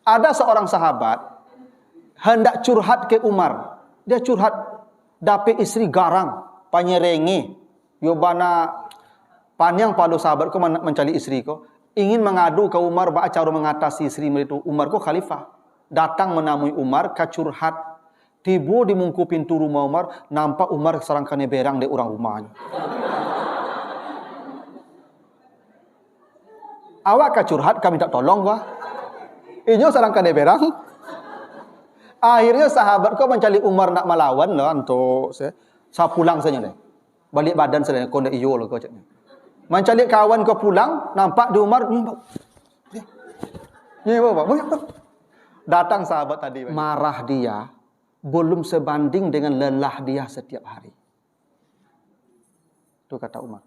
Ada seorang sahabat hendak curhat ke Umar. Dia curhat, dapet istri garang, panyerengi, yobana panjang pada sahabat ko mencari istri ko, ingin mengadu ke Umar bagaimana cara mengatasi istri itu. Umar ko khalifah. Datang menemui Umar, kacurhat. Tiba di mungku pintu rumah Umar, nampak Umar serangkane berang di orang rumahnya. Awak kacurhat, kami tak tolong wah. Inyo serangkane berang. Akhirnya sahabat kau mencari Umar nak melawan lah untuk saya pulang saja deh. Balik badan saja kau ndak iyo lah kau cakap. Mencari kawan kau pulang, nampak di Umar ni apa? Datang sahabat tadi marah dia belum sebanding dengan lelah dia setiap hari. Itu kata Umar.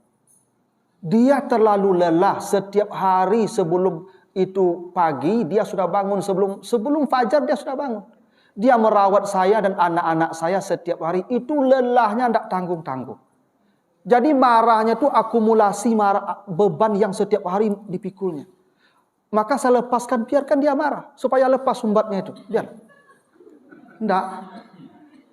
Dia terlalu lelah setiap hari sebelum itu pagi dia sudah bangun sebelum fajar dia sudah bangun. Dia merawat saya dan anak-anak saya setiap hari. Itu lelahnya tidak tanggung-tanggung. Jadi marahnya itu akumulasi beban yang setiap hari dipikulnya. Maka saya lepaskan, biarkan dia marah. Supaya lepas sumbatnya itu. Biar. Tidak.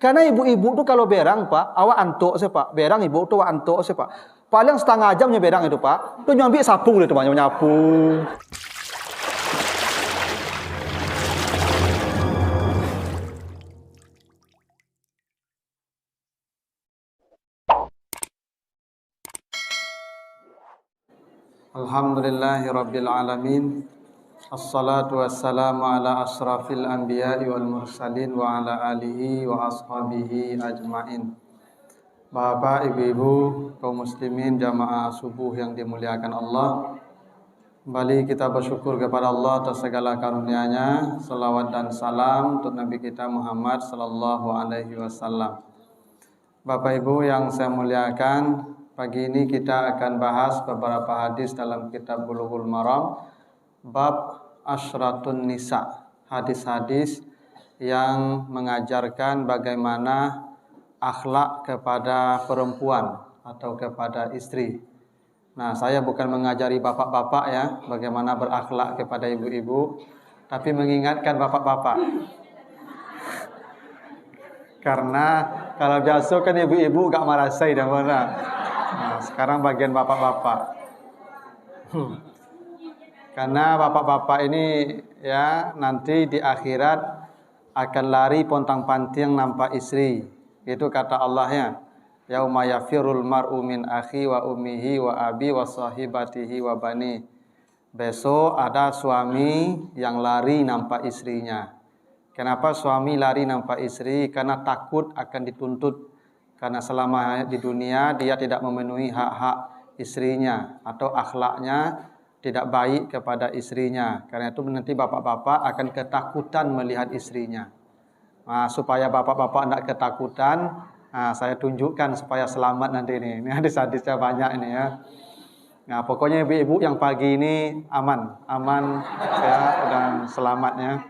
Karena ibu-ibu itu kalau berang Pak, awak antuk sih Pak. Berang ibu itu awak antuk sih Pak. Paling setengah jamnya berang itu Pak. Itu nyambi sapu itu Pak. Nyapu. Alhamdulillahirabbil alamin. Assalatu wassalamu ala asrafil anbiya'i wal mursalin wa ala alihi wa ashabihi ajmain. Bapak, ibu-ibu, kaum muslimin jamaah subuh yang dimuliakan Allah. Kembali kita bersyukur kepada Allah atas segala karunia-Nya. Salawat dan salam untuk Nabi kita Muhammad sallallahu alaihi wasallam. Bapak Ibu yang saya muliakan, pagi ini kita akan bahas beberapa hadis dalam kitab Bulughul Maram, bab Asyratun Nisa, hadis-hadis yang mengajarkan bagaimana akhlak kepada perempuan atau kepada istri. Nah, saya bukan mengajari bapak-bapak ya, bagaimana berakhlak kepada ibu-ibu, tapi mengingatkan bapak-bapak. Karena kalau biasa kan ibu-ibu gak merasai dah mana. Nah, sekarang bagian bapak-bapak. Karena bapak-bapak ini ya nanti di akhirat akan lari pontang-panting nampak istri. Itu kata Allah ya. Yauma yafirul mar'u min akhi wa ummihi wa abi wa sahibatihi wa bani. Besok ada suami yang lari nampak istrinya. Kenapa suami lari nampak istri? Karena takut akan dituntut. Karena selama di dunia dia tidak memenuhi hak-hak istrinya atau akhlaknya tidak baik kepada istrinya. Karena itu nanti bapak-bapak akan ketakutan melihat istrinya. Nah, supaya bapak-bapak tidak ketakutan, saya tunjukkan supaya selamat nanti ini. Ini hadis-hadisnya banyak ini ya. Nah, pokoknya ibu-ibu yang pagi ini aman ya dan selamatnya.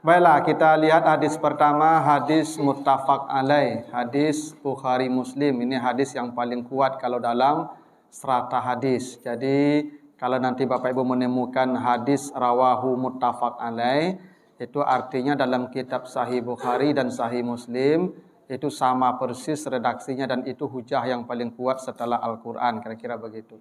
Baiklah, kita lihat hadis pertama, hadis muttafaq alaih, hadis Bukhari Muslim. Ini hadis yang paling kuat kalau dalam strata hadis. Jadi kalau nanti Bapak Ibu menemukan hadis rawahu muttafaq alaih, itu artinya dalam kitab Sahih Bukhari dan Sahih Muslim itu sama persis redaksinya dan itu hujah yang paling kuat setelah Al-Quran, kira-kira begitu.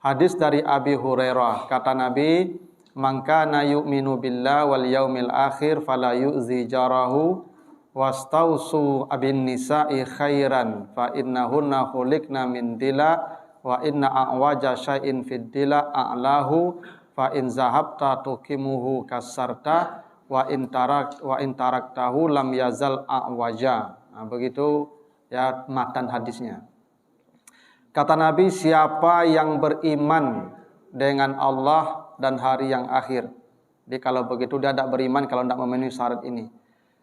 Hadis dari Abi Hurairah, kata Nabi, "Man kana yu'minu billah wal yaumil akhir fala yu'zi jarahu wastausu abin nisa'i khairan fa innahunna khuliqna min dila wa inna a'waja syai'in fid dila a'lahu fa in zahabta tuqimuhu kasarta wa in taraktahu lam yazal a'waja." Nah, begitu ya matan hadisnya. Kata Nabi, siapa yang beriman dengan Allah dan hari yang akhir. Jadi kalau begitu dia tidak beriman kalau tidak memenuhi syarat ini.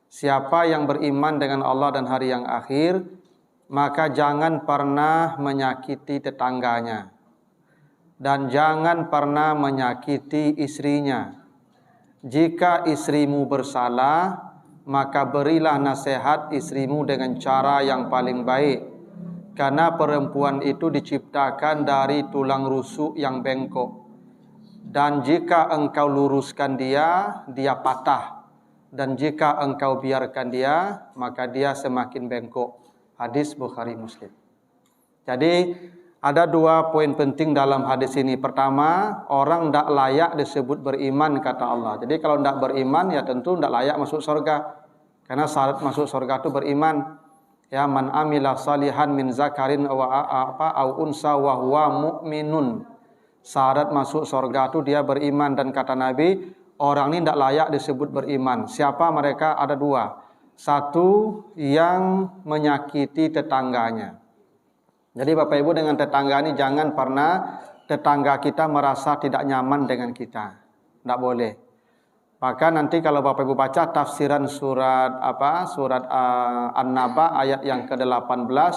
Siapa yang beriman dengan Allah dan hari yang akhir, maka jangan pernah menyakiti tetangganya. Dan jangan pernah menyakiti istrinya. Jika istrimu bersalah, maka berilah nasihat istrimu dengan cara yang paling baik. Karena perempuan itu diciptakan dari tulang rusuk yang bengkok. Dan jika engkau luruskan dia, dia patah. Dan jika engkau biarkan dia, maka dia semakin bengkok. Hadis Bukhari Muslim. Jadi ada dua poin penting dalam hadis ini. Pertama, orang tidak layak disebut beriman kata Allah. Jadi kalau tidak beriman ya tentu tidak layak masuk surga. Karena syarat masuk surga itu beriman. Ya, man amila salihan min zakarin au unsa wa huwa mu'minun. Syarat masuk surga itu dia beriman, dan kata Nabi, orang ini tidak layak disebut beriman. Siapa mereka? Ada dua. Satu, yang menyakiti tetangganya. Jadi Bapak Ibu, dengan tetangga ini jangan pernah tetangga kita merasa tidak nyaman dengan kita. Tidak boleh. Maka nanti kalau Bapak Ibu baca tafsiran surat An-Naba ayat yang ke-18,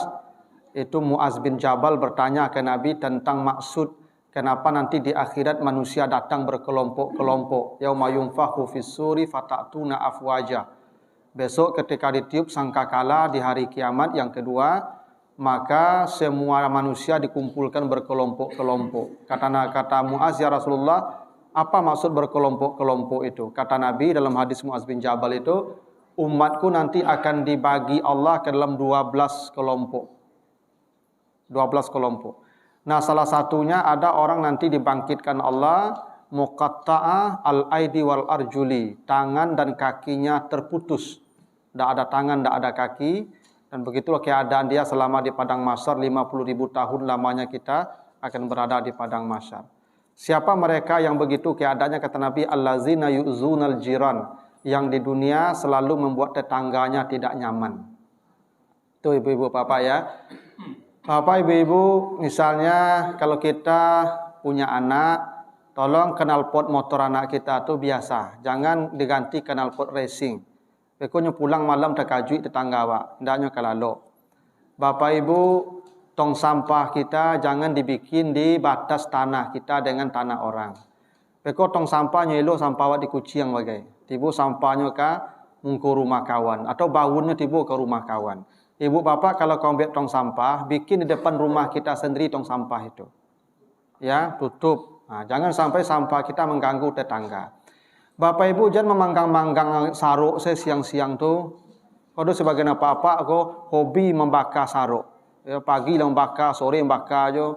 itu Muaz bin Jabal bertanya ke Nabi tentang maksud kenapa nanti di akhirat manusia datang berkelompok-kelompok. Yauma yunfakhu fis-suri fatatuna afwaja. Besok ketika ditiup sangkakala di hari kiamat yang kedua, maka semua manusia dikumpulkan berkelompok-kelompok. Kata Muaz, ya Rasulullah, apa maksud berkelompok-kelompok itu? Kata Nabi dalam hadis Muaz bin Jabal itu, umatku nanti akan dibagi Allah ke dalam 12 kelompok. 12 kelompok. Nah, salah satunya ada orang nanti dibangkitkan Allah muqatta'ah al-aidi wal arjuli, tangan dan kakinya terputus. Tidak ada tangan, tidak ada kaki. Dan begitulah keadaan dia selama di padang mahsyar. 50.000 tahun lamanya kita akan berada di padang mahsyar. Siapa mereka yang begitu keadaannya? Kata Nabi, allazina yu'zunal jiran, yang di dunia selalu membuat tetangganya tidak nyaman. Itu ibu-ibu bapak ya. Bapak ibu-ibu, misalnya kalau kita punya anak, tolong knalpot motor anak kita itu biasa, jangan diganti knalpot racing. Pokoknya pulang malam terkajui tetangga awak, hendaknya kalalo. Bapak ibu, tong sampah kita jangan dibikin di batas tanah kita dengan tanah orang. Pokok tong sampahnya elo sampah awak di kuciang bagai. Tibu sampahnya ke mungku rumah kawan atau baunya tibu ke rumah kawan. Ibu bapak kalau kau ambil tong sampah, bikin di depan rumah kita sendiri tong sampah itu. Ya, tutup. Nah, jangan sampai sampah kita mengganggu tetangga. Bapak ibu jangan memanggang-manggang saruk saya siang-siang tuh. Kalau sebagian apa-apa aku hobi membakar saruk. Ya, pagi lah membakar, sore membakar aja.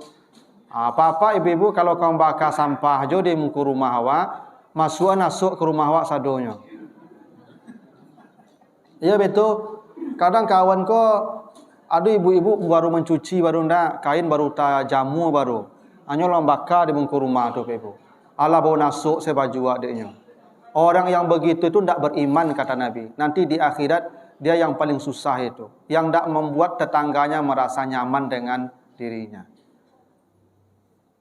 Apa-apa ibu-ibu kalau kau membakar sampah aja di muka rumah awak, masuk ke rumah awak sadonya. Ya betul. Kadang kawan ko ada ibu-ibu baru mencuci baru ndak, kain baru jamu baru. Hanya lembaka di muka rumah tu ibu. Ala bau nasuk saya baju adiknya. Orang yang begitu itu tidak beriman kata Nabi. Nanti di akhirat dia yang paling susah itu. Yang tidak membuat tetangganya merasa nyaman dengan dirinya.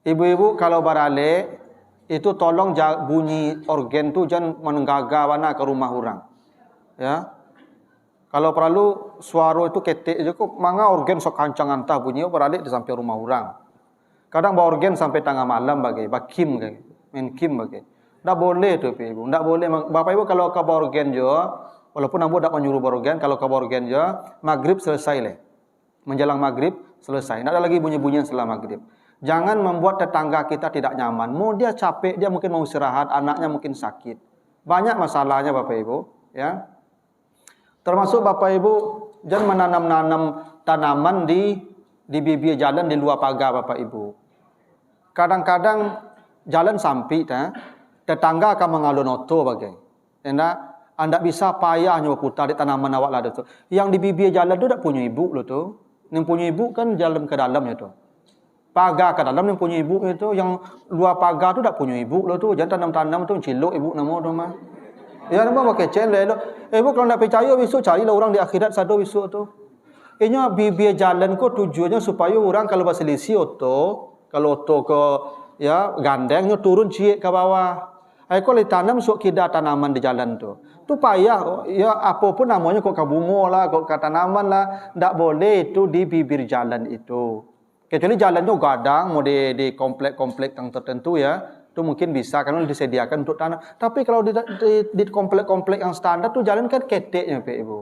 Ibu-ibu kalau barale itu tolong bunyi organ tu jangan menggagah wana ke rumah orang. Ya. Kalau perlu suara itu ketik je kok manga organ sok kancang antah bunyi barale di sampai rumah orang. Kadang bawa organ sampai tengah malam bagai bakim bagai main kim bagai. Tak boleh tu ibu, tak boleh. Bapak ibu kalau ke bawa organ je, walaupun ambo tak menyuruh bawa organ, kalau ke bawa organ je, maghrib selesai le. Menjelang maghrib selesai. Tak ada lagi bunyi-bunyian setelah maghrib. Jangan membuat tetangga kita tidak nyaman. Mau dia capek, dia mungkin mau istirahat, anaknya mungkin sakit. Banyak masalahnya Bapak Ibu, ya. Termasuk Bapak Ibu jangan menanam-nanam tanaman di bibir jalan di luar pagar Bapak Ibu. Kadang-kadang jalan sampit, tetangga akan mengalun oto bagai. Anda bisa payahnya putar di tanaman awak lah tu. Yang di bibir jalan tu tak punya ibu lo tu. Yang punya ibu kan jalan ke dalamnya tu. Pagar ke dalam yang punya ibu itu, yang luar pagar tu tak punya ibu lo tu. Jangan tanam-tanam tu cilok ibu nama tu mah. Ya nama pakai celek lo. Ibu kalau nak percaya besok carilah orang di akhirat sado besok tu. Inya bibir jalan ko tujuannya supaya orang kalau berselisih oto, kalau oto ke ya gandengnya turun ciek ke bawah. Kalau ditanam sok kida tanaman di jalan tu. Tu payah ya apa pun namanya kok kabungo lah, kok tanaman lah, ndak boleh itu di bibir jalan itu. Kecuali jalan tu gadang mau di komplek-komplek yang tertentu ya, tu mungkin bisa karena disediakan untuk tanam. Tapi kalau di komplek-komplek yang standar tu jalan kan keteknya Pak Ibu.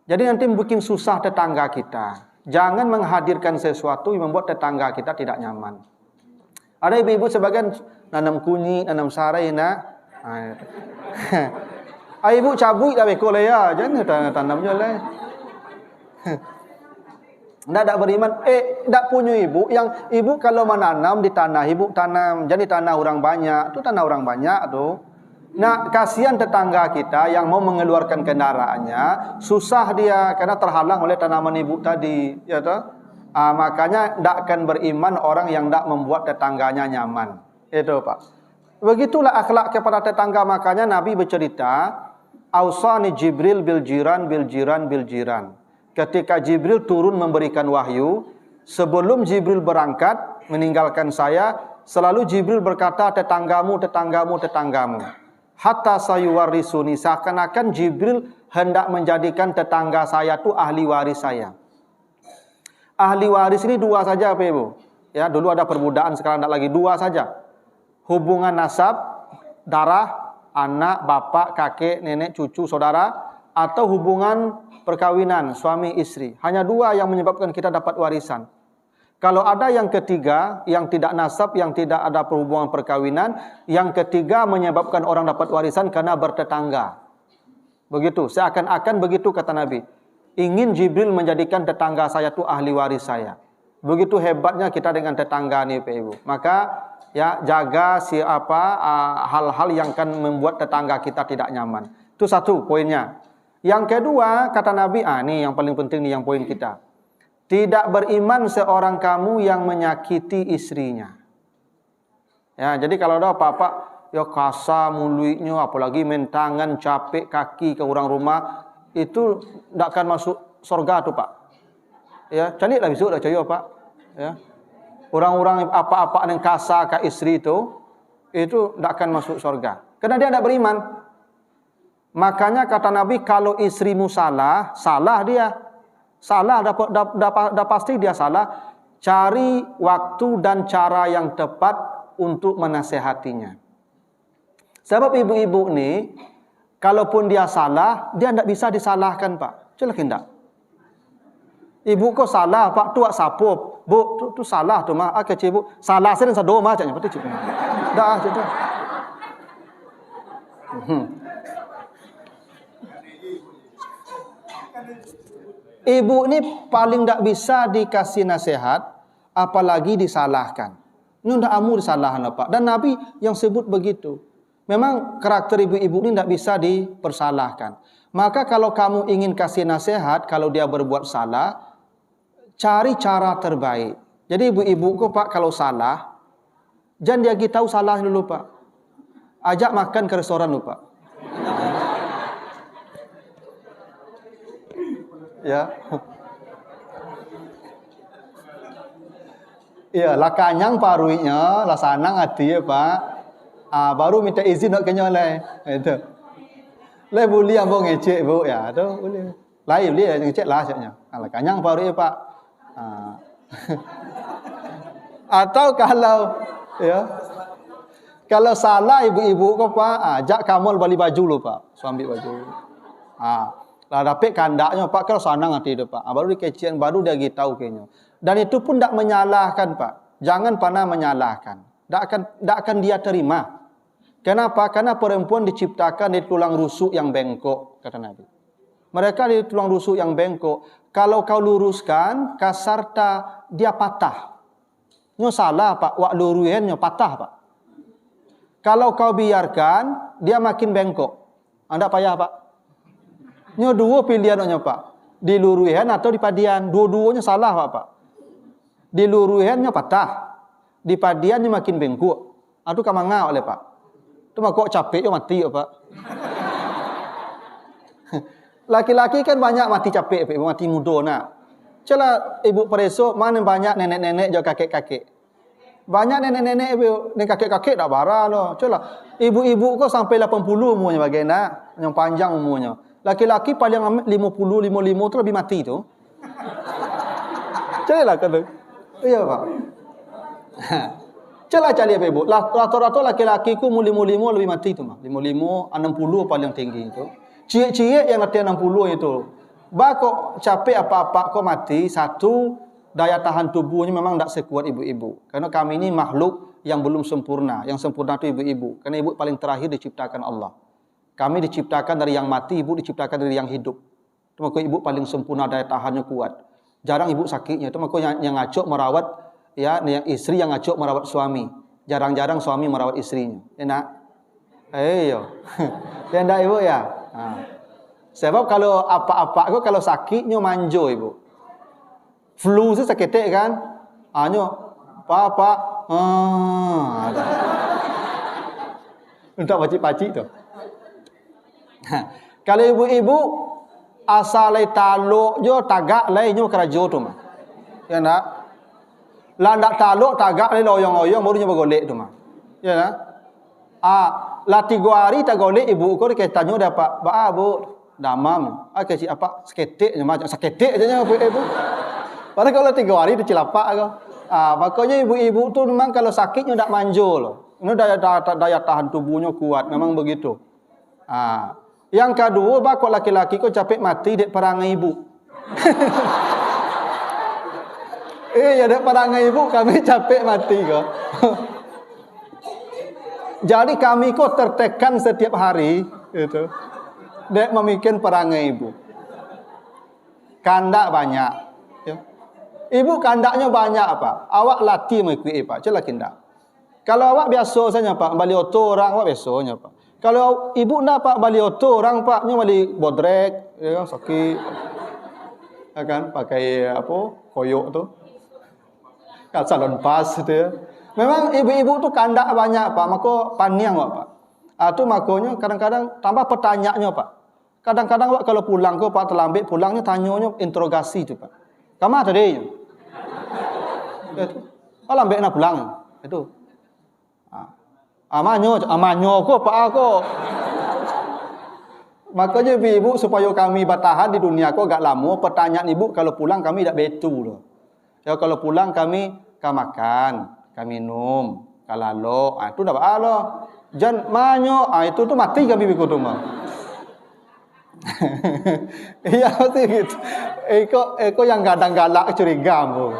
Jadi nanti bikin susah tetangga kita. Jangan menghadirkan sesuatu yang membuat tetangga kita tidak nyaman. Ada ibu-ibu sebagian nanam kunyit, nanam sarai nak. Ibu cabut dah beko lah ya, jangan tanamnya lah. Ndak beriman. Tak punya ibu. Yang ibu kalau menanam di tanah, ibu tanam. Jadi tanah orang banyak. Tu tanah orang banyak tu. Nah, kasihan tetangga kita yang mau mengeluarkan kendaraannya. Susah dia karena terhalang oleh tanaman ibu tadi. Ya tu? Makanya ndak akan beriman orang yang ndak membuat tetangganya nyaman. Itu Pak. Begitulah akhlak kepada tetangga. Makanya Nabi bercerita, Ausani Jibril bil jiran, bil jiran, bil jiran. Ketika Jibril turun memberikan wahyu, sebelum Jibril berangkat meninggalkan saya, selalu Jibril berkata, tetanggamu, tetanggamu, tetanggamu. Hatta sayuwarisuni, seakan-akan Jibril hendak menjadikan tetangga saya itu ahli waris saya. Ahli waris ini dua saja Pak Ibu. Ya, dulu ada perbudakan, sekarang tidak lagi, dua saja. Hubungan nasab, darah, anak, bapak, kakek, nenek, cucu, saudara, atau hubungan perkawinan, suami istri. Hanya dua yang menyebabkan kita dapat warisan. Kalau ada yang ketiga, yang tidak nasab, yang tidak ada perhubungan perkawinan, yang ketiga menyebabkan orang dapat warisan karena bertetangga. Begitu, seakan-akan begitu kata Nabi. Ingin Jibril menjadikan tetangga saya itu ahli waris saya. Begitu hebatnya kita dengan tetangga nih Pak Ibu. Maka ya jaga hal-hal yang akan membuat tetangga kita tidak nyaman. Itu satu poinnya. Yang kedua, kata Nabi, ini yang paling penting nih yang poin kita. Tidak beriman seorang kamu yang menyakiti istrinya. Ya, jadi kalau ada apa-apa, ya kasar mulutnya, apalagi main tangan, capek kaki ke orang rumah, itu tidak akan masuk surga tuh Pak. Ya, carilah besok dah caya Pak. Ya. Orang-orang apa-apa yang kasar ke istri itu tidak akan masuk surga. Karena dia tidak beriman. Makanya kata Nabi, kalau istrimu salah, salah dia. Salah, dah pasti dia salah. Cari waktu dan cara yang tepat untuk menasehatinya. Sebab ibu-ibu ni, kalaupun dia salah, dia tidak bisa disalahkan Pak. Jelas tidak? Ibu kau salah Pak, tu sapo. Bu, tu salah tu mah. Kecil ibu, salah saya dan sado mah. Jangan betul cik. Dah, jadi. Ibu ni paling tak bisa dikasih nasihat, apalagi disalahkan. Ini tidak amur disalahan Pak. Dan Nabi yang sebut begitu. Memang karakter ibu-ibu ini tidak bisa dipersalahkan. Maka kalau kamu ingin kasih nasihat, kalau dia berbuat salah, cari cara terbaik. Jadi ibu-ibu kok Pak kalau salah, jangan dia tahu salah dulu Pak. Ajak makan ke restoran dulu Pak. Ya. Iya, lah kanyang paruinya, lah sanang hati ya Pak. Baru minta izin nak kenyoleh. Itu. Le boleh ambo ngecek Bu ya, tu boleh. Lain boleh ngecek lah saknya. Lah kanyang parui Pak. Atau kalau ya. Kalau salah ibu-ibu kau Pak, ajak kamu beli baju lu Pak. Suami baju. Lah dapat kandaknya Pak kalau sanang hati dia Pak. Baru dikecian, baru dia tahu kayaknya. Dan itu pun tak menyalahkan Pak. Jangan pernah menyalahkan. Tak akan dia terima. Kenapa? Karena perempuan diciptakan di tulang rusuk yang bengkok, kata Nabi. Mereka di tulang rusuk yang bengkok. Kalau kau luruskan, kasarta dia patah. Nyo salah Pak, wak luruhennya patah Pak. Kalau kau biarkan, dia makin bengkok. Anda payah Pak. Nyo dua pilihannya Pak. Di luruhen atau di padian. Dua-duanya salah Pak. Di luruhennya patah. Di padiannya makin bengkok. Aduh kamanga oleh Pak. Itu mah kok capek yo mati yo Pak. Laki-laki kan banyak mati capek, mati muda nak. Celah ibu peresok mana banyak nenek-nenek juga kakek-kakek. Banyak nenek-nenek ibu, ni kakek-kakek dah bara loh. Celah ibu-ibu kok sampai 80 umurnya bagaimana? Yang panjang umurnya. Laki-laki paling 50, 55 tu lebih mati tu. Celah kata. Iya Pak. Celah cari apa ibu. Rata-rata laki-laki ku lima lebih mati tu mah. 55, 60 paling tinggi itu. Cie-cie yang latihan 60 itu. Kok capek apa-apa kok mati. Satu, daya tahan tubuhnya memang tak sekuat ibu-ibu. Karena kami ini makhluk yang belum sempurna. Yang sempurna itu ibu-ibu. Karena ibu paling terakhir diciptakan Allah. Kami diciptakan dari yang mati, ibu diciptakan dari yang hidup. Itu maka ibu paling sempurna, daya tahannya kuat. Jarang ibu sakitnya. Itu maka yang ngacok merawat, ya, yang istri yang ngacok merawat suami. Jarang-jarang suami merawat istrinya. Enak? Ayo. Enak ibu ya? Nah. Sebab kalau apa-apa, kalau sakitnya manjo ibu. Flu itu sakit kan? Anyo, apa? Untuk pacik-pacik tu. Kalau ibu-ibu asal taluk jo tagak lai nyo kerajo tu mah. Ya nak? Lah ndak taluk tagak lai loyong-loyong baru nyo bergolek tu mah. Ya nak? Lah 3 hari tak golek ibu ko diketanyo dapat ba bu damam. Kasi apa seketik macam seketik aja nya ibu. Padahal kalau 3 hari tu cilapak ko. Makanya ibu-ibu tu memang kalau sakitnya ndak manjul. Ini daya tahan tubuhnya kuat, memang begitu. Yang kedua, bakal laki-laki kau capek mati dek perangai ibu. Ya dek perangai ibu kami capek mati kau. Jadi kami kau tertekan setiap hari, itu. Dek memikirkan perangai ibu. Kandak banyak. Ya. Ibu kandaknya banyak apa? Awak latih mengikuti apa? Celah kindak. Kalau awak biasa saja pak, balik oto orang awak biasanya pak. Kalau ibu nak pak balik oto orang pak, nyo balik bodrek, ya sakit. Akan pakai apa? Koyok tu. Kat salon pas tu ya. Memang ibu-ibu tu kandak banyak pak, maka paniang awak pak. Tu makanya kadang-kadang tambah pertanyaannya pak. Kadang-kadang awak kalau pulang ke pak terlambat pulangnya tanyanya interogasi tu pak. Kamu tadi? Oh lambat nak pulang. Itu. Amanyo ko pak ako. Makanya ibu supaya kami bertahan di dunia ko agak lama, pertanyaan ibu kalau pulang kami tak betu loh. Ya kalau pulang kami makan, kami minum, kalalo, itu dah apa Jan manyo, itu tu mati kami biku tu mah. Iya mesti gitu. Eko yang kadang galak curiga mu.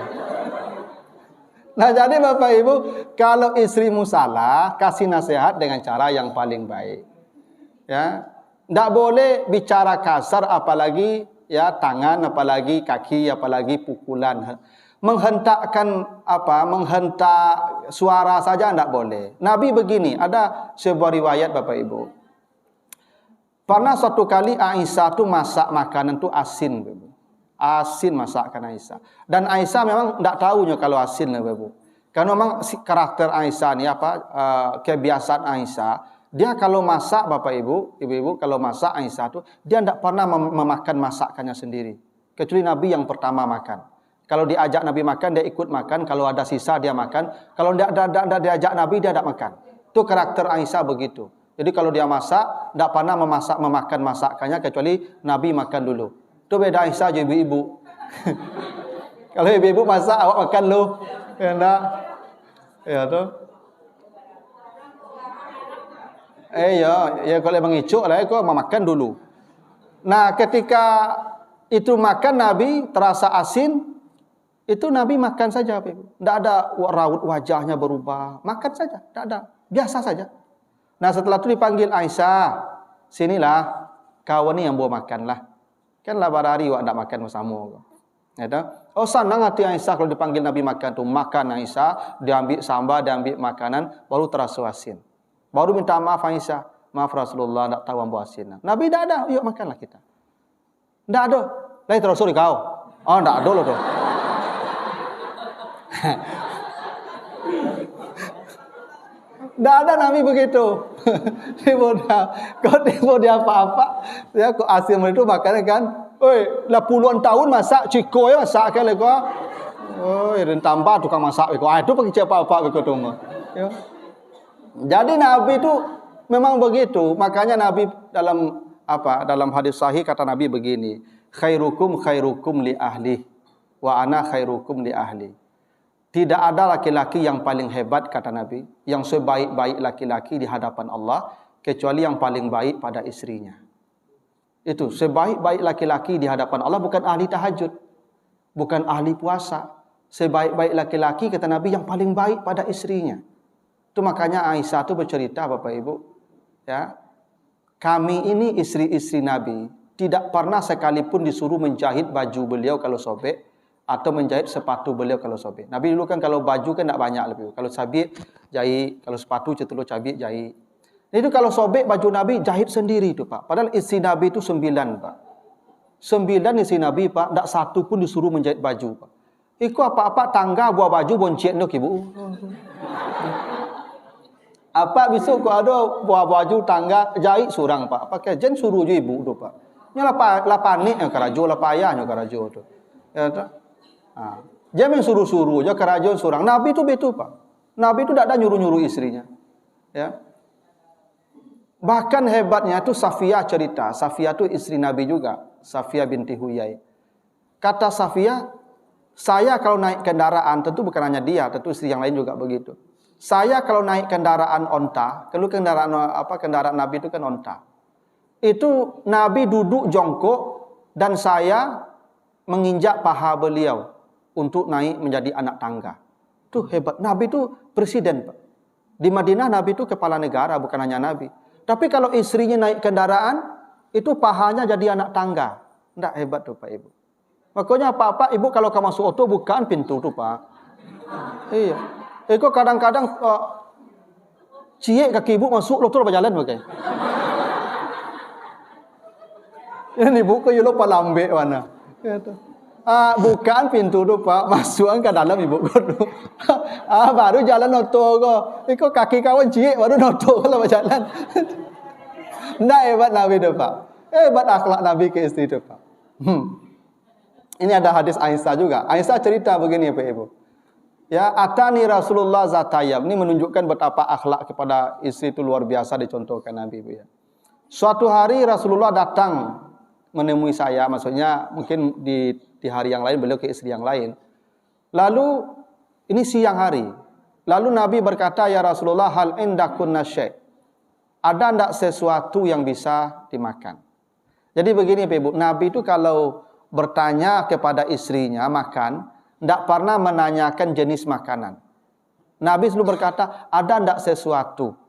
Nah jadi Bapak Ibu, kalau istrimu salah, kasih nasihat dengan cara yang paling baik. Ya, tidak boleh bicara kasar, apalagi ya tangan, apalagi kaki, apalagi pukulan. Menghentakkan menghentak suara saja tidak boleh. Nabi begini, ada sebuah riwayat Bapak Ibu. Pernah suatu kali Aisyah tu masak makanan tu asin, Bapak Ibu. Asin masakan Aisyah. Dan Aisyah memang tidak tahunya kalau asin lah Bapak. Karena memang karakter Aisyah ni kebiasaan Aisyah, dia kalau masak Bapak Ibu, Ibu-ibu kalau masak Aisyah tu dia tidak pernah memakan masakannya sendiri. Kecuali Nabi yang pertama makan. Kalau diajak Nabi makan dia ikut makan, kalau ada sisa dia makan, kalau tidak diajak Nabi dia tidak makan. Itu karakter Aisyah begitu. Jadi kalau dia masak tidak pernah memakan masakannya kecuali Nabi makan dulu. Itu beda Aisyah je ibu-ibu. Kalau ibu-ibu masak awak makan lu. Ya enggak? Ya tu. Ya kalau mengicuk lah kau makan dulu. Nah, ketika itu makan Nabi terasa asin, itu Nabi makan saja, Ibu. Tidak ada raut wajahnya berubah, makan saja, tidak ada, biasa saja. Nah, setelah itu dipanggil Aisyah, sinilah kau ni yang bawa makanlah. Kan lah barari awak tak makan bersama. Ya dah. Oh senang hati Aisyah kalau dipanggil Nabi makan tu, makan Aisyah, dia ambil sambal, dia ambil makanan, baru terasa asin. Baru minta maaf Aisyah, maaf Rasulullah tak tahu ambil asin. Nabi tak ada, yuk makanlah kita. Tak ada. Lain terus sorry kau. Oh tak ada loh tu. Tak ada Nabi begitu. Kau dia apa-apa. Ya kau asin itu makan kan. Oi, lah puluhan tahun masak ciko ya masak kan leko. Oi, dan tambah tukang masak leko. Itu pakai siapa apa begitu mah. Ya. Jadi Nabi itu memang begitu. Makanya Nabi dalam hadis sahih kata Nabi begini, khairukum li ahli wa ana khairukum li ahli. Tidak ada laki-laki yang paling hebat kata Nabi, yang sebaik-baik laki-laki di hadapan Allah kecuali yang paling baik pada istrinya. Itu sebaik-baik laki-laki di hadapan Allah bukan ahli tahajud, bukan ahli puasa. Sebaik-baik laki-laki kata Nabi yang paling baik pada istrinya. Itu makanya Aisyah tu bercerita Bapak Ibu, ya. Kami ini istri-istri Nabi tidak pernah sekalipun disuruh menjahit baju beliau kalau sobek atau menjahit sepatu beliau kalau sobek. Nabi dulu kan kalau baju kan tak banyak lebih. Kalau sabit jahit, kalau sepatu cetelur cabit jahit. Itu kalau sobek baju Nabi jahit sendiri tu Pak. Padahal istri Nabi itu 9 Pak. 9 istri Nabi Pak, tak satu pun disuruh menjahit baju Pak. Iku apa-apa tangga buah baju boncet nak ibu. Apa besok kau ada buah baju tangga jahit surang Pak. Pakai jen suruh je ibu tu Pak. Nya la panik nya karajo la payahnya karajo tu. Ya tak? Ha. Jangan suruh-suruh je karajo surang. Nabi tu betul Pak. Nabi tu tak ada nyuruh-nyuruh istrinya. Ya. Bahkan hebatnya tu Safiyah cerita. Safiyah tu istri Nabi juga. Safiyah binti Huyai. Kata Safiyah, saya kalau naik kendaraan, tentu bukan hanya dia, tentu istri yang lain juga begitu. Saya kalau naik kendaraan onta, kalau kendaraan Nabi itu kan onta. Itu Nabi duduk jongkok dan saya menginjak paha beliau untuk naik menjadi anak tangga. Itu hebat. Nabi itu presiden Pak. Di Madinah Nabi itu kepala negara, bukan hanya Nabi. Tapi kalau istrinya naik kendaraan, itu pahanya jadi anak tangga. Tidak hebat tuh Pak Ibu. Makanya apa-apa Ibu kalau kamu masuk auto bukaan pintu tuh Pak. Iya. Eko kadang-kadang ciek kaki Ibu masuk lo tuh berjalan pakai. Ini Ibu ke yulo palambe mana. Gitu. Bukaan pintu tuh Pak, masukan ke dalam Ibu tuh. Baru jalan auto kok. Eko kaki kawan ciek baru auto kalau berjalan. Nggak hebat Nabi tuh Pak. Hebat akhlak Nabi ke istri tuh Pak. Ini ada hadis Aisyah juga. Aisyah cerita begini Pak Ibu. Ya, atani Rasulullah zatayam. Ini menunjukkan betapa akhlak kepada istri itu luar biasa dicontohkan Nabi Ibu ya. Suatu hari Rasulullah datang menemui saya, maksudnya mungkin di hari yang lain beliau ke istri yang lain. Lalu ini siang hari. Lalu Nabi berkata, "Ya Rasulullah, hal indakunna syai'?" Ada enggak sesuatu yang bisa dimakan? Jadi begini Pak Ibu, Nabi itu kalau bertanya kepada istrinya makan, tidak pernah menanyakan jenis makanan. Nabi selalu berkata, ada tidak sesuatu?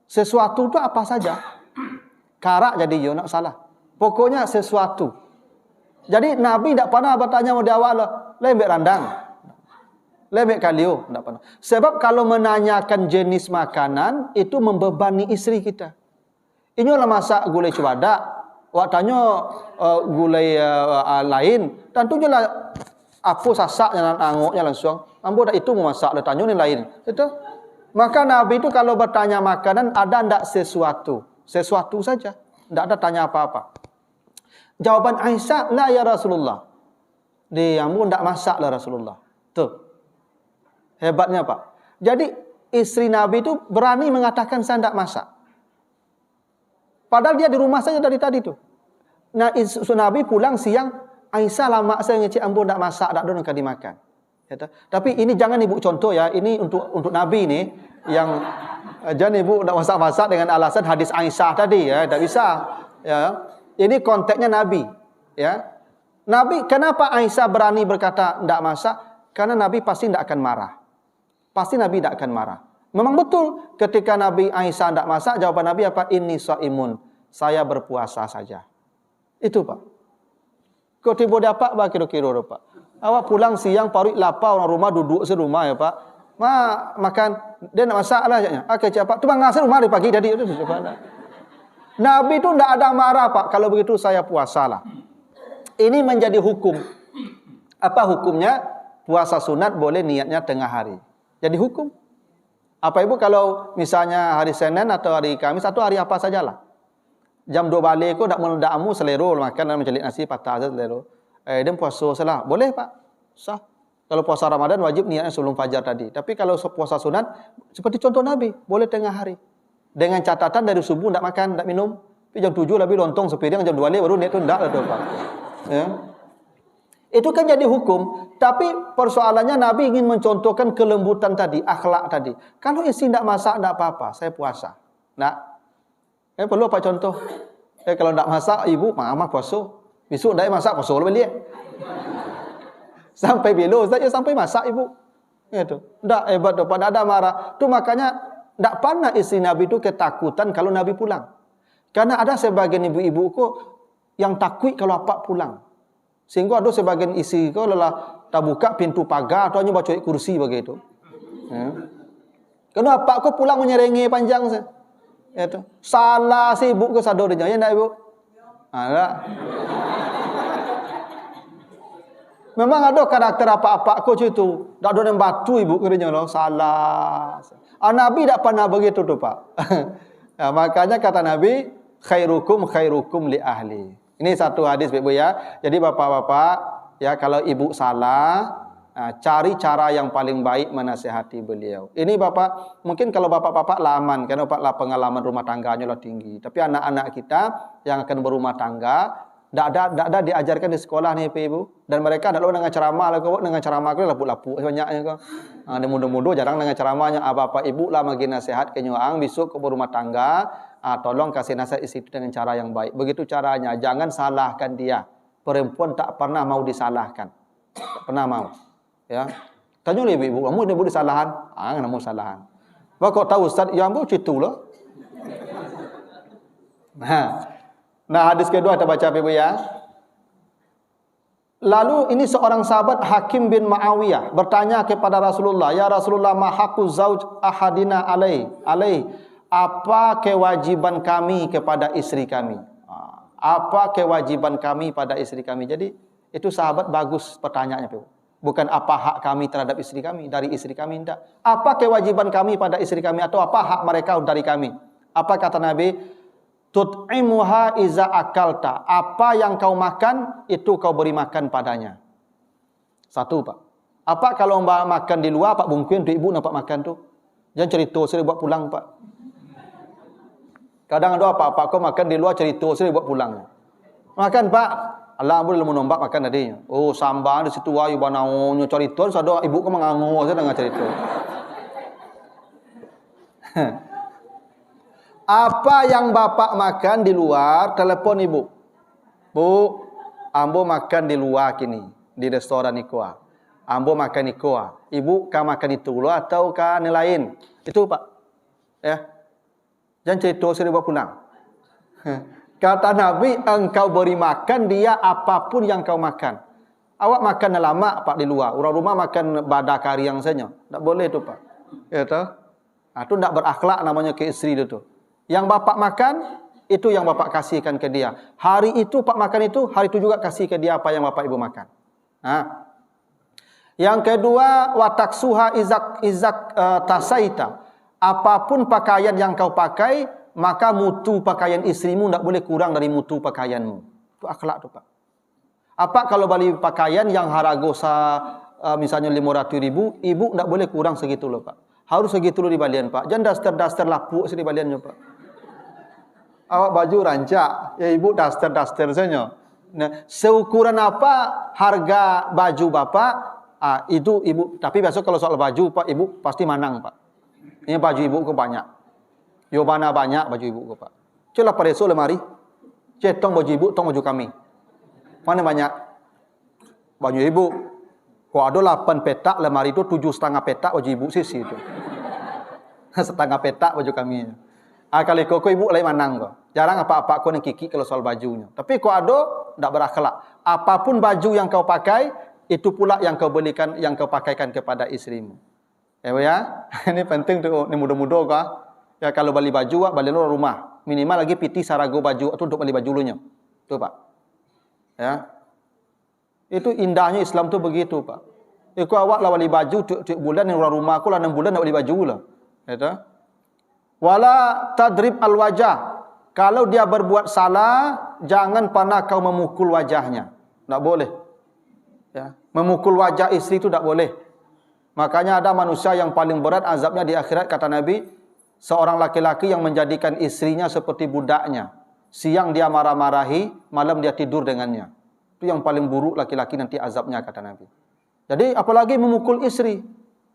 Sesuatu itu apa saja? Karak jadi yo, nak salah. Pokoknya sesuatu. Jadi Nabi tidak pernah bertanya di awal, lembek randang, lembek kalio, tidak pernah. Sebab kalau menanyakan jenis makanan, itu membebani istri kita. Ini adalah masak gulai cuadak, waktunya gulai lain, tentunya lah apa sasaknya angoknya langsung. Ambo dah itu memasak, dah tanya ni lain. Itu. Maka Nabi itu kalau bertanya makanan ada ndak sesuatu? Sesuatu saja. Ndak ada tanya apa-apa. Jawaban Aisyah, la ya Rasulullah. Dia ambo ndak masak lah Rasulullah. Tuh. Hebatnya Pak. Jadi istri Nabi itu berani mengatakan saya ndak masak. Padahal dia di rumah saja dari tadi tuh. Nah, Nabi pulang siang, Aisyah lama saya ngecek ambo ndak masak, ndak ada yang dimakan. Ya, tapi ini jangan Ibu contoh ya, ini untuk Nabi ini yang jangan Ibu ndak masak-masak dengan alasan hadis Aisyah tadi ya, tidak bisa. Ya. Ini konteksnya Nabi, ya. Nabi kenapa Aisyah berani berkata ndak masak? Karena Nabi pasti ndak akan marah. Pasti Nabi tidak akan marah. Memang betul ketika Nabi Aisyah ndak masak, jawaban Nabi apa? Inni shaimun. Saya berpuasa saja. Itu Pak. Kau tiba dapat apa kira-kira Pak? Awak pulang siang parit lapar orang rumah duduk serumah ya Pak. Makan dia nak masak lah katanya. Okey cepat. Tu bangas rumah dari pagi tadi itu cepat. Nabi tu tidak ada marah Pak. Kalau begitu saya puasalah. Ini menjadi hukum. Apa hukumnya? Puasa sunat boleh niatnya tengah hari. Jadi hukum. Apa Ibu kalau misalnya hari Senin atau hari Kamis atau hari apa sajalah. Jam 2 balik kau tak meledakmu selero makan dan mencelik nasi patah saja selero. Dia puasa salah. Boleh Pak. Sah. Kalau puasa Ramadan wajib niatnya sebelum fajar tadi. Tapi kalau puasa sunat seperti contoh Nabi, boleh tengah hari. Dengan catatan dari subuh tak makan, tak minum. Tapi jam 7 lebih lontong sepiring, jam 2 baru niat tu tak lah tu Pak. Ya. Itu kan jadi hukum. Tapi persoalannya Nabi ingin mencontohkan kelembutan tadi, akhlak tadi. Kalau istri tak masak tak apa-apa, saya puasa. Tak. Perlu apa contoh? Kalau tak masak ibu, mama puasa. Besok tak masak puasa balik. Sampai bila Ustaz sampai masak ibu. Itu. Tak hebat tu, pada ada marah. Tu makanya Tak pernah isteri Nabi itu ketakutan kalau Nabi pulang. Karena ada sebagian ibu-ibu kok yang takut kalau apa pulang. Sehingga ada sebagian isteri kok lelah tak buka pintu pagar atau hanya baca kursi begitu. Ya. Kenapa kok pulang menyerengi panjang saya? Itu salah si ibu ke sadornya ya enggak ibu? Ada. Memang ada karakter apa-apa kok itu. Tak ada yang batu ibu kerja loh salah. Nabi tak pernah begitu tu Pak. Ya, makanya kata Nabi khairukum li ahli. Ini satu hadis Ibu ya. Jadi bapak-bapak ya kalau ibu salah cari cara yang paling baik menasihati beliau. Ini bapak, mungkin kalau bapak-bapak laman, karena bapak lah pengalaman rumah tangganya lah tinggi. Tapi anak-anak kita yang akan berumah tangga, tidak ada diajarkan di sekolah nih ibu. Dan mereka tidak dengan ceramah lah, dengan ceramah itu lapuk-lapuk banyaknya kok. Di muda-muda jarang dengan ceramahnya. Bapak ibu lah bagi nasihat ke nyuang besok ke berumah tangga, tolong kasih nasihat istri dengan cara yang baik. Begitu caranya, jangan salahkan dia. Perempuan tak pernah mau disalahkan, tak pernah mau. Ya, tanya oleh ibu, kamu boleh disalahan? Nggak mau salahan. Wah, kau tahu Ustaz, yang bu citu loh. Nah, hadis kedua kita baca ibu ya. Lalu ini seorang sahabat Hakim bin Muawiyah bertanya kepada Rasulullah, ya Rasulullah, ma haqqu zauj ahadina alai. Apa kewajiban kami kepada istri kami? Apa kewajiban kami pada istri kami? Jadi itu sahabat bagus pertanyaannya, ibu. Bukan apa hak kami terhadap istri kami, dari istri kami, tidak. Apa kewajiban kami pada istri kami, atau apa hak mereka dari kami. Apa kata Nabi? Tut'imuha iza akalta. Apa yang kau makan, itu kau beri makan padanya. Satu Pak. Apa kalau mbak makan di luar, Pak bungkuin untuk ibu nampak makan tu. Jangan cerita, saya buat pulang Pak. Kadang ada apa kau makan di luar cerita, saya buat pulang. Makan Pak. Allah boleh menombak makan tadi. Oh, sambal di situ ayu banaonyo cerita, sada ibu ko mengangu saya dengar cerita. Apa yang bapak makan di luar, telepon ibu. Bu, ambo makan di luar kini, di restoran ikoa. Ambo makan ikoa. Ibu kah makan itu lo atau kah ni lain? Itu Pak. Ya. Jangan cerita saya buat pulang. Kata Nabi, engkau beri makan dia apapun yang kau makan. Awak makan lama Pak di luar. Orang rumah makan badak kari yang saja. Tak boleh tu Pak. Ya tu. Itu tak berakhlak namanya ke isteri itu. Yang bapak makan, itu yang bapak kasihkan ke dia. Hari itu Pak makan itu, hari itu juga kasih ke dia apa yang bapak ibu makan. Yang kedua, wataksuha izak tasaita. Apapun pakaian yang kau pakai, maka mutu pakaian istrimu tidak boleh kurang dari mutu pakaianmu. Itu akhlak tu Pak. Apa kalau beli pakaian yang harga misalnya 500.000, ibu tidak boleh kurang segitu loh Pak. Harus segitu loh di balian Pak. Jangan daster-daster lapuk di baliannya Pak. Awak baju rancak, ya ibu daster-daster saja. Nah, seukuran apa harga baju bapak, itu ibu. Tapi besok kalau soal baju Pak, ibu pasti manang Pak. Ini baju ibu ke banyak. Yo mana banyak baju ibu ke Pak. Celah pereso lemari. Cetong baju ibu, tong baju kami. Mana banyak? Baju ibu. Kok ada 8 petak lemari itu 7,5 petak baju ibu sisi itu. Setengah petak baju kami. Kali kok ibu lain manang kok. Jarang apa-apa kau yang kiki kalau soal bajunya. Tapi kok ada tidak berakhlak. Apapun baju yang kau pakai, itu pula yang kau belikan, yang kau pakaikan kepada istrimu. Ya, ini penting tuh. Ini muda-muda kah? Ya kalau beli baju, beli luar rumah. Minimal lagi piti sarago baju itu untuk beli baju lunya. Tuh Pak. Ya. Itu indahnya Islam tuh begitu Pak. Ikut awak lah beli baju tiap bulan yang luar rumah aku lah 6 bulan nak beli baju lah. Itu. Wala tadrib al wajah. Kalau dia berbuat salah, jangan pernah kau memukul wajahnya. Tak boleh. Ya. Memukul wajah istri itu tak boleh. Makanya ada manusia yang paling berat azabnya di akhirat kata Nabi. Seorang laki-laki yang menjadikan istrinya seperti budaknya. Siang dia marah-marahi, malam dia tidur dengannya. Itu yang paling buruk laki-laki nanti azabnya kata Nabi. Jadi apalagi memukul istri.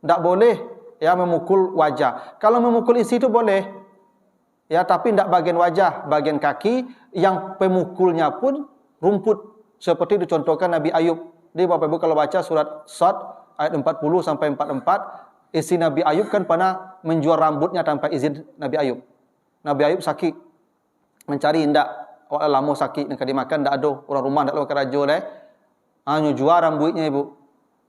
Tak boleh ya memukul wajah. Kalau memukul istri itu boleh. Ya tapi tidak bagian wajah, bagian kaki yang pemukulnya pun rumput. Seperti dicontohkan Nabi Ayub. Di Bapak Ibu kalau baca surat Sad ayat 40 sampai 44. Istri Nabi Ayub kan pernah menjual rambutnya tanpa izin Nabi Ayub. Nabi Ayub sakit. Mencari indak. Awak lama sakit. Nak dimakan tak ada. Orang rumah tak makan raja lah. Nyu jual rambutnya ibu.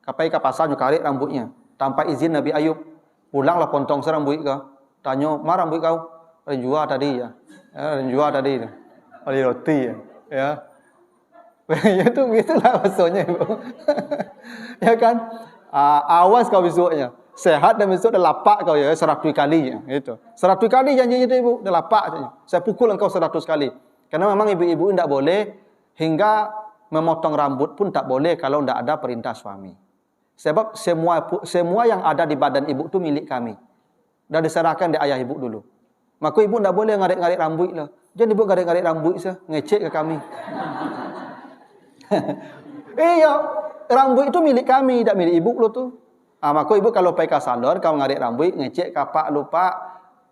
Kapai ke pasar nyu karik rambutnya. Tanpa izin Nabi Ayub. Pulanglah pontong serambut kau. Tanya, mana rambut kau? Jual tadi ya. Jual tadi. Beli roti ya. Ya. Itu gitulah maksudnya ibu. Ya kan? Awas kau besoknya. Sehat dan besok dah lapak kau ya 100 kali gitu. 100 kali janjinya itu ibu, dah lapak saja. Saya pukul engkau 100 kali. Karena memang ibu-ibu tidak boleh hingga memotong rambut pun tak boleh kalau tidak ada perintah suami. Sebab semua yang ada di badan ibu itu milik kami. Dah diserahkan di ayah ibu dulu. Maka ibu tidak boleh ngarik-ngarik rambut lah. Jangan ibu ngarik-ngarik rambut sah, ngecek ke kami. Iya, rambut itu milik kami, tidak milik ibu lo tu. Maka ibu kalau pergi ke salon, kau ngarik rambut, ngecek kapak lupa,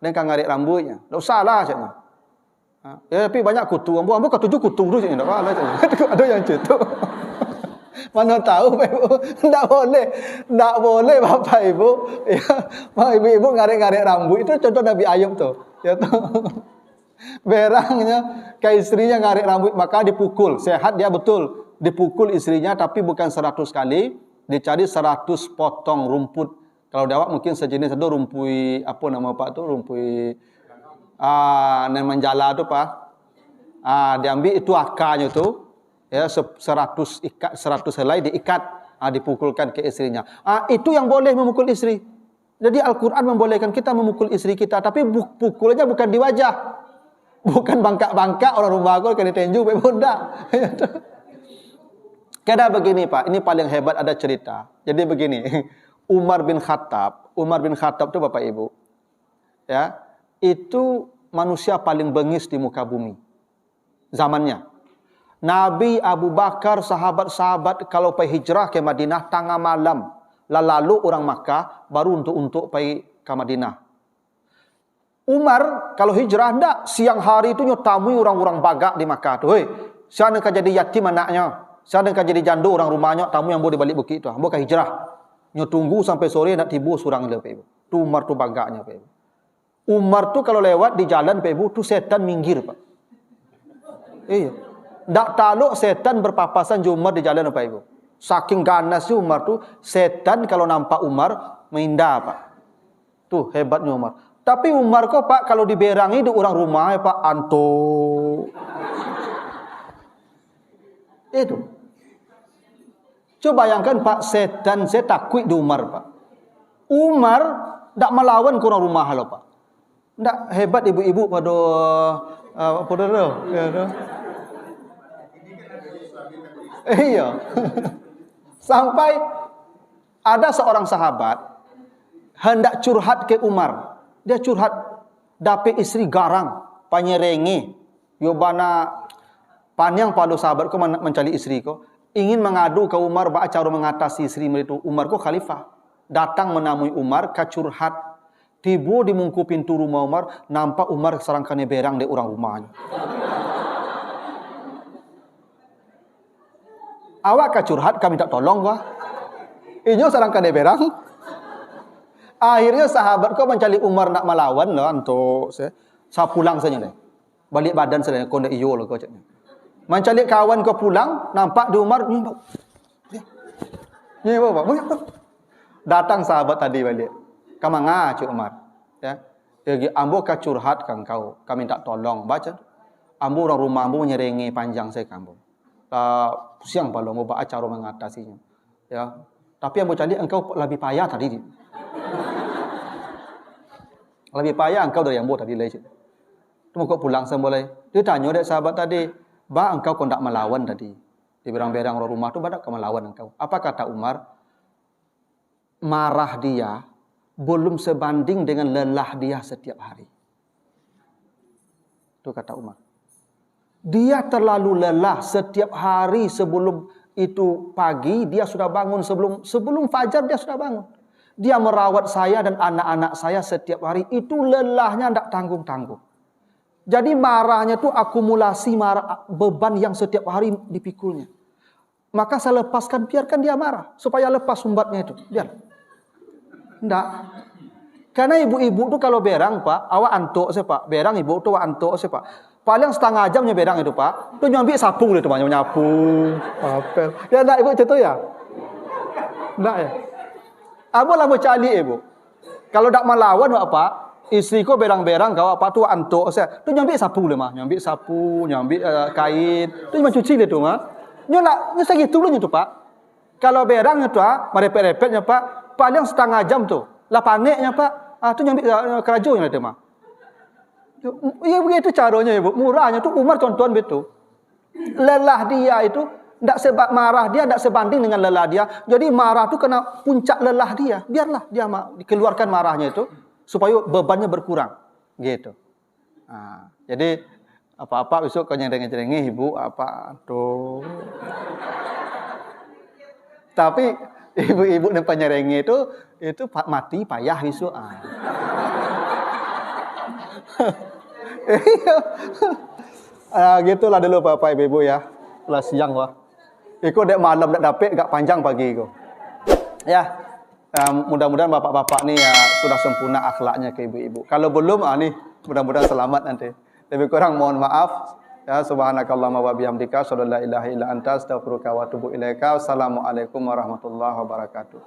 dan kau ngarik rambutnya. Tak usahlah caknya. Ya, tapi banyak kutu. Ambo ketujuh kutu tu caknya. Tak apa lah caknya. Ada yang cutuk. Mana tahu ibu. Tak boleh. Tak boleh bapak ibu. Ya, ibu-ibu ngarik-ngarik rambut. Itu contoh Nabi Ayub tu. Ya tu. Berangnya ke istrinya ngarik rambut, maka dipukul. Sehat dia betul. Dipukul istrinya tapi bukan 100 kali. Dicari 100 potong rumput. Kalau dawak mungkin sejenis itu rumpui apa nama pak tu rumpui menjala tu pak. Diambil itu akarnya tu ya 100 ikat 100 helai diikat dipukulkan ke istrinya. Itu yang boleh memukul istri. Jadi Al-Qur'an membolehkan kita memukul istri kita tapi pukulnya bukan di wajah. Bukan bangkak-bangkak orang rumah aku kena tenju pe bunda. Kada begini Pak, ini paling hebat ada cerita. Jadi begini, Umar bin Khattab itu Bapak Ibu, ya, itu manusia paling bengis di muka bumi. Zamannya. Nabi Abu Bakar, sahabat-sahabat kalau pergi hijrah ke Madinah tengah malam, lalu orang Makkah baru untuk pergi ke Madinah. Umar kalau hijrah ndak, siang hari itu nyutamui orang-orang bagak di Makkah tu. Hei, siapa nak jadi yatim anaknya? Saya dengan jadi janda orang rumahnya, tamu yang boleh balik bukit tu. Ambo hijrah. Nyo tunggu sampai sore nak tibu surang le pe ibu. Tu Umar tu bagaknya pe ibu. Umar tu kalau lewat di jalan pe ibu tu setan minggir Pak. Iya. Ndak taluk setan berpapasan je Umar di jalan apa ibu. Saking ganas Umar tu, setan kalau nampak Umar menghindar Pak. Tu hebatnya Umar. Tapi Umar kok Pak kalau diberangi di orang rumah ya Pak anto. Itu. Coba bayangkan Pak, setan saya takut di Umar Pak. Umar tak melawan ke orang rumah lo Pak. Tak hebat ibu-ibu pada apa tu? Ya tu. Iya. Sampai ada seorang sahabat hendak curhat ke Umar. Dia curhat dapat istri garang, panyerengi, yobana panjang palu sahabat ko mencari istri ko. Ingin mengadu ke Umar bagaimana cara mengatasi istri itu. Umar ko khalifah. Datang menemui Umar ke curhat. Tiba di mungku pintu rumah Umar, nampak Umar serangkan berang di orang rumahnya. Awak ke curhat kami tak tolong kah? Inyo serangkan berang. Akhirnya sahabat ko mencari Umar nak melawan lah untuk saya pulang saja deh. Balik badan saja kau ndak iyo lah kau cakap. Mencari kawan kau pulang, nampak di Umar, ni bapak. Datang sahabat tadi balik. Kamu ngah Umar. Ya. Jadi ambo ka curhat kang kau, kami tak tolong. Baca. Ambo orang rumah ambo menyerengi panjang saya kamu. Siang balong ambo baca cara mengatasinya. Ya. Tapi ambo cari engkau lebih payah tadi. Lebih payah engkau dari ambo tadi lagi. Tunggu kau pulang semboleh. Dia tanya dek sahabat tadi. Ba engkau kau tak melawan tadi. Di berang-berang orang rumah tu badak kau melawan engkau. Apa kata Umar? Marah dia belum sebanding dengan lelah dia setiap hari. Itu kata Umar. Dia terlalu lelah setiap hari sebelum itu pagi dia sudah bangun sebelum fajar dia sudah bangun. Dia merawat saya dan anak-anak saya setiap hari. Itu lelahnya tidak tanggung-tanggung. Jadi marahnya itu akumulasi beban yang setiap hari dipikulnya. Maka saya lepaskan, biarkan dia marah. Supaya lepas sumbatnya itu. Biar. Enggak. Karena ibu-ibu tuh kalau berang Pak, awak antuk sih Pak. Berang ibu tuh awak antuk sih Pak. Paling setengah jamnya berang itu Pak. Tuh nyambi sapu gitu Pak, nyapu. Apel. Ya enggak ibu itu ya? Enggak ya? Abo lah cali ibu. Kalau tak melawan apa? Istriku berang-berang kau apa tuh antuk saya. Tu nyambi sapu le mah, nyambi sapu, nyambi kain. Tu cuma cuci le tu mah. Nyola, nyosa gitu lu tu Pak. Kalau berang itu merepet-repetnya Pak, paling setengah jam tu. Lah paneknya Pak. Tu nyambi kerajunya le tu mah. Ya begitu caranya ibu, murahnya tu Umar contohan betul. Lelah dia itu tidak sebab marah dia tidak sebanding dengan lelah dia. Jadi marah tu kena puncak lelah dia. Biarlah dia dikeluarkan marahnya itu supaya bebannya berkurang. Gitu. Jadi apa-apa besok kau nyereng-nyereng ibu apa tuh. Tapi ibu-ibu yang penyerengi itu mati payah besok. Gitulah dulu Bapak Ibu ya. Lah siang wah. Iko dek malam dak dapet gak panjang pagi iko. Ya. Mudah-mudahan bapak-bapak nih ya sudah sempurna akhlaknya ke ibu-ibu. Kalau belum nih mudah-mudahan selamat nanti. Lebih kurang mohon maaf. Ya subhanakallahumma wa bihamdika asyhadu an la ilaha illa anta astaghfiruka wa atubu ilaika. Wassalamualaikum warahmatullahi wabarakatuh.